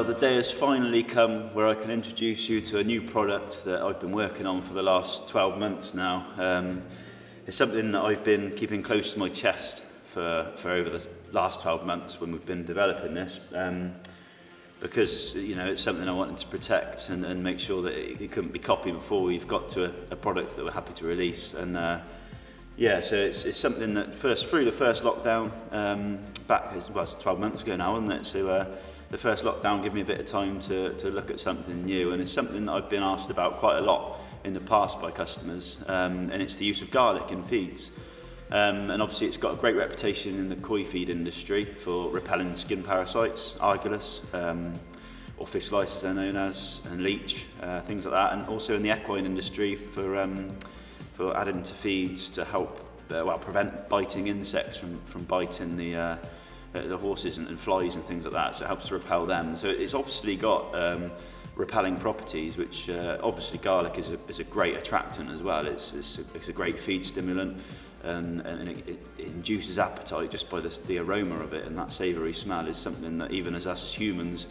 The day has finally come where I can introduce you to a new product that I've been working on for the last 12 months now. It's something that I've been keeping close to my chest for over the last 12 months when we've been developing this, because it's something I wanted to protect and make sure that it couldn't be copied before we've got to a product that we're happy to release. And so it's something that through the first lockdown, it's 12 months ago now, isn't it? So the first lockdown gave me a bit of time to look at something new, and it's something that I've been asked about quite a lot in the past by customers, and it's the use of garlic in feeds. And obviously it's got a great reputation in the koi feed industry for repelling skin parasites, argillus, or fish lice as they're known as, and leech, things like that, and also in the equine industry for adding to feeds to help prevent biting insects from biting the horses and flies and things like that, so it helps to repel them. So it's obviously got repelling properties, which obviously garlic is a great attractant as well. It's a great feed stimulant, and it induces appetite just by the aroma of it, and that savoury smell is something that even as us as humans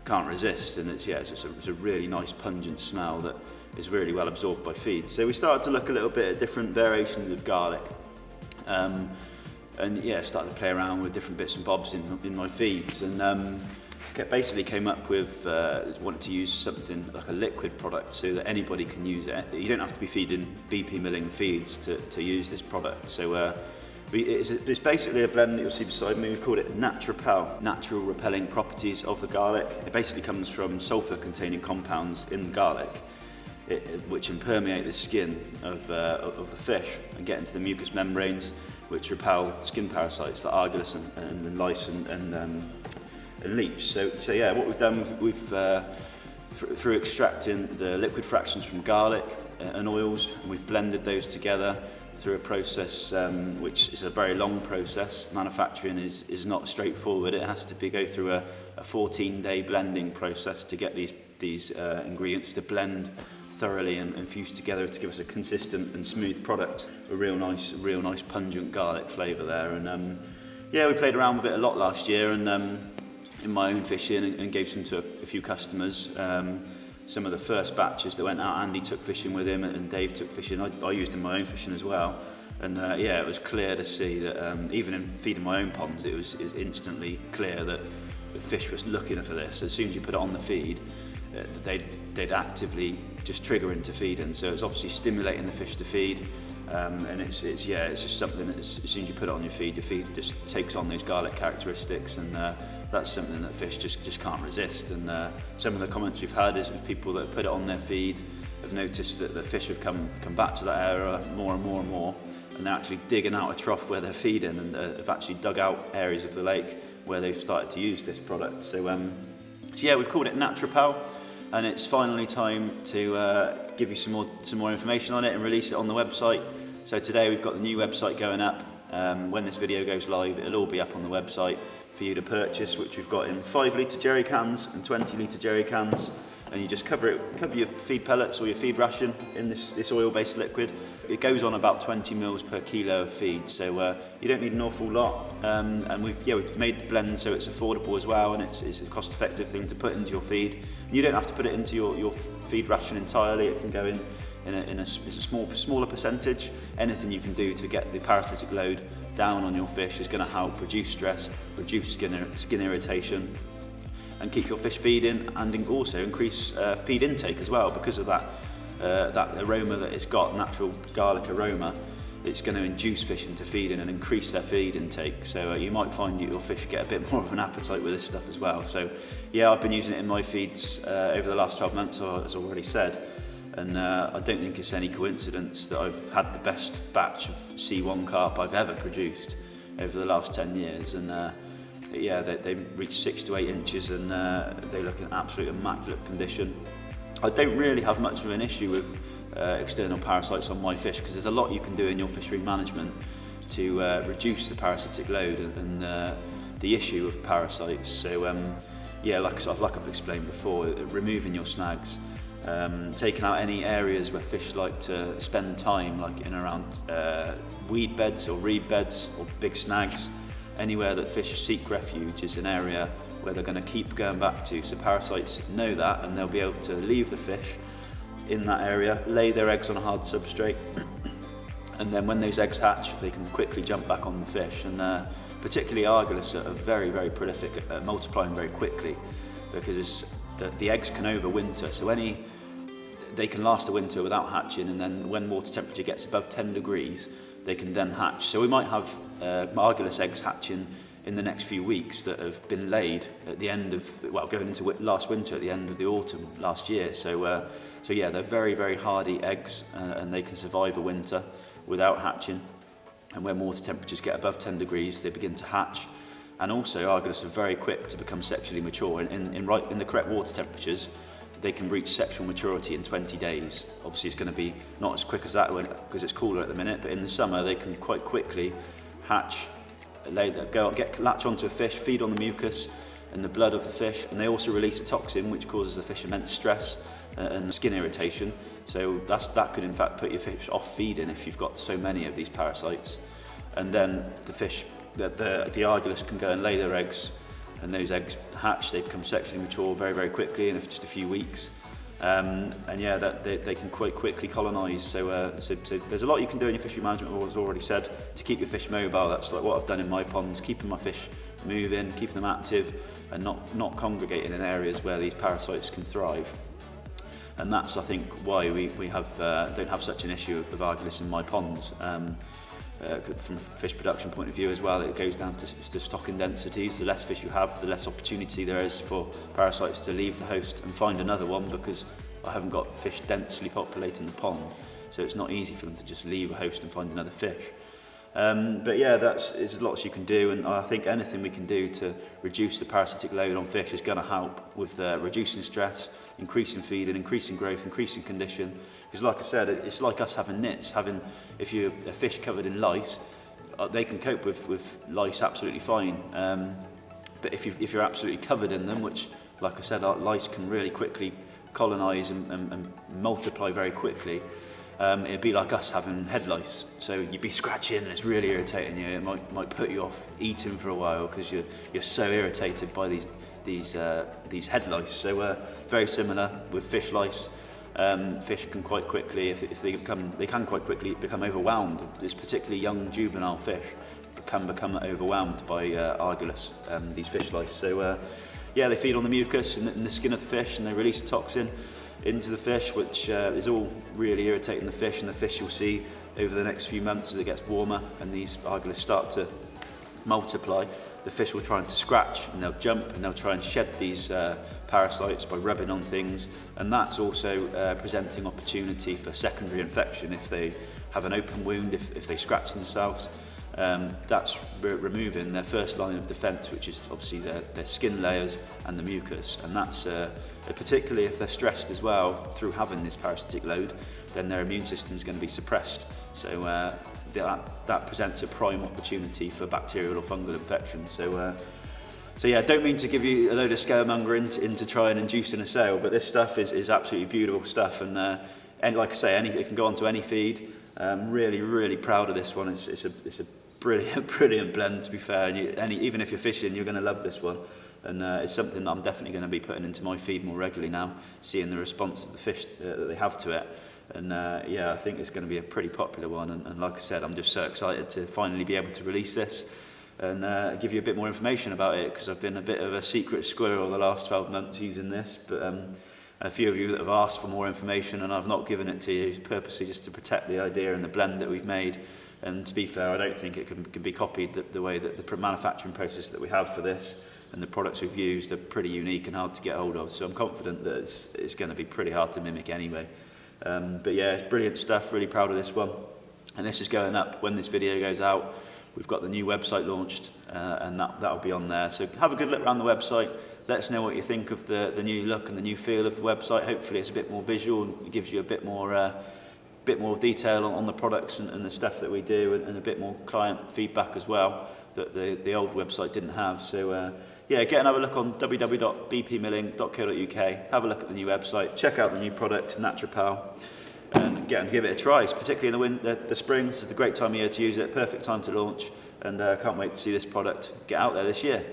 can't resist, and it's a really nice pungent smell that is really well absorbed by feed. So we started to look a little bit at different variations of garlic, started to play around with different bits and bobs in my feeds, and basically came up with wanted to use something like a liquid product so that anybody can use it. You don't have to be feeding BP milling feeds to use this product. So it's basically a blend that you'll see beside me. We've called it Natrepel, natural repelling properties of the garlic. It basically comes from sulfur-containing compounds in garlic, which impermeate the skin of the fish and get into the mucous membranes, which repel skin parasites like argillus and lice and leech. So what we've done, through extracting the liquid fractions from garlic and oils, and we've blended those together through a process which is a very long process. Manufacturing is not straightforward. It has to go through a 14-day blending process to get these ingredients to blend thoroughly and fuse together to give us a consistent and smooth product. A real nice pungent garlic flavour there. And we played around with it a lot last year, and in my own fishing, and gave some to a few customers. Some of the first batches that went out, Andy took fishing with him, and Dave took fishing. I used in my own fishing as well. And it was clear to see that even in feeding my own ponds, it was instantly clear that the fish was looking for this. As soon as you put it on the feed, they'd actively just trigger into feeding. So it's obviously stimulating the fish to feed, and it's just something that as soon as you put it on your feed just takes on those garlic characteristics, and that's something that fish just can't resist. And some of the comments we've had is of people that have put it on their feed have noticed that the fish have come back to that area more and more and more, and they're actually digging out a trough where they're feeding, and have actually dug out areas of the lake where they've started to use this product. So we've called it Natrepel, and it's finally time to give you some more information on it and release it on the website. So today we've got the new website going up. When this video goes live, it'll all be up on the website for you to purchase, which we've got in 5-litre jerry cans and 20-litre jerry cans. And you just cover your feed pellets or your feed ration in this oil-based liquid. It goes on about 20 mils per kilo of feed, so you don't need an awful lot. And we've made the blend so it's affordable as well, and it's a cost-effective thing to put into your feed. You don't have to put it into your feed ration entirely. It can go in a smaller percentage. Anything you can do to get the parasitic load down on your fish is going to help reduce stress, reduce skin irritation, and keep your fish feeding, and also increase feed intake as well, because of that aroma that it's got, natural garlic aroma. It's going to induce fish into feeding and increase their feed intake. So you might find your fish get a bit more of an appetite with this stuff as well. So I've been using it in my feeds over the last 12 months, as I already said. And I don't think it's any coincidence that I've had the best batch of C1 carp I've ever produced over the last 10 years. And they reach 6 to 8 inches, and they look in absolute immaculate condition. I don't really have much of an issue with external parasites on my fish, because there's a lot you can do in your fishery management to reduce the parasitic load and the issue of parasites. So like I've explained before, removing your snags, taking out any areas where fish like to spend time, like in around weed beds or reed beds or big snags, anywhere that fish seek refuge is an area where they're going to keep going back to. So parasites know that, and they'll be able to leave the fish in that area, lay their eggs on a hard substrate, and then when those eggs hatch, they can quickly jump back on the fish. And particularly Argillus are very, very prolific at multiplying very quickly, because the eggs can overwinter. So they can last a winter without hatching, and then when water temperature gets above 10 degrees, they can then hatch. So we might have Argillus eggs hatching in the next few weeks that have been laid at the end of, well, going into last winter, at the end of the autumn last year. So yeah, they're very, very hardy eggs, and they can survive a winter without hatching. And when water temperatures get above 10 degrees, they begin to hatch. And also, Argillus are very quick to become sexually mature. In the correct water temperatures, they can reach sexual maturity in 20 days. Obviously, it's going to be not as quick as that because it's cooler at the minute, but in the summer, they can quite quickly hatch, latch onto a fish, feed on the mucus and the blood of the fish, and they also release a toxin which causes the fish immense stress and skin irritation. So that could in fact put your fish off feeding if you've got so many of these parasites. And then the fish, the Argillus can go and lay their eggs, and those eggs hatch, they become sexually mature very, very quickly in just a few weeks. And yeah, they can quite quickly colonise. So there's a lot you can do in your fishery management, as already said, to keep your fish mobile. That's like what I've done in my ponds, keeping my fish moving, keeping them active, and not congregating in areas where these parasites can thrive. And that's, I think, why we don't have such an issue of Argillus in my ponds. From a fish production point of view as well, it goes down to stocking densities. The less fish you have, the less opportunity there is for parasites to leave the host and find another one, because I haven't got fish densely populating the pond, so it's not easy for them to just leave a host and find another fish. But yeah, there's lots you can do, and I think anything we can do to reduce the parasitic load on fish is going to help with reducing stress, increasing feeding, increasing growth, increasing condition. Because like I said, it's like us having nits. If you're a fish covered in lice, they can cope with lice absolutely fine. But if you're absolutely covered in them, which, like I said, lice can really quickly colonise and multiply very quickly, it'd be like us having head lice. So you'd be scratching and it's really irritating you. It might put you off eating for a while because you're so irritated by these head lice. So very similar with fish lice. Fish can quite quickly, if they can quite quickly become overwhelmed. This particularly young juvenile fish can become overwhelmed by Argillus, these fish lice. So yeah, they feed on the mucus and the skin of the fish, and they release a toxin into the fish, which is all really irritating the fish. And the fish you'll see over the next few months, as it gets warmer and these Argillus start to multiply, the fish will try to scratch, and they'll jump and they'll try and shed these parasites by rubbing on things, and that's also presenting opportunity for secondary infection if they have an open wound, if they scratch themselves. That's removing their first line of defence, which is obviously their skin layers and the mucus, and that's particularly if they're stressed as well through having this parasitic load, then their immune system is going to be suppressed. So that presents a prime opportunity for bacterial or fungal infection. So yeah, don't mean to give you a load of scaremongering into try and inducing a sale, but this stuff is absolutely beautiful stuff, and like I say, it can go onto any feed. Really, really proud of this one. It's a brilliant blend, to be fair. And even if you're fishing, you're going to love this one. And it's something that I'm definitely going to be putting into my feed more regularly now, seeing the response of the fish that they have to it. And yeah, I think it's going to be a pretty popular one. And like I said, I'm just so excited to finally be able to release this and give you a bit more information about it, because I've been a bit of a secret squirrel the last 12 months using this. But a few of you that have asked for more information, and I've not given it to you purposely just to protect the idea and the blend that we've made. And to be fair, I don't think it can be copied the way that the manufacturing process that we have for this and the products we've used are pretty unique and hard to get hold of. So I'm confident that it's going to be pretty hard to mimic anyway. But yeah, it's brilliant stuff. Really proud of this one. And this is going up when this video goes out. We've got the new website launched, and that'll be on there. So have a good look around the website. Let us know what you think of the new look and the new feel of the website. Hopefully it's a bit more visual and gives you a bit more detail on the products and the stuff that we do, and a bit more client feedback as well that the old website didn't have. So yeah, get another look on www.bpmilling.co.uk. Have a look at the new website. Check out the new product, Natrepel, and give it a try. Particularly in the spring, this is the great time of year to use it. Perfect time to launch. and can't wait to see this product get out there this year.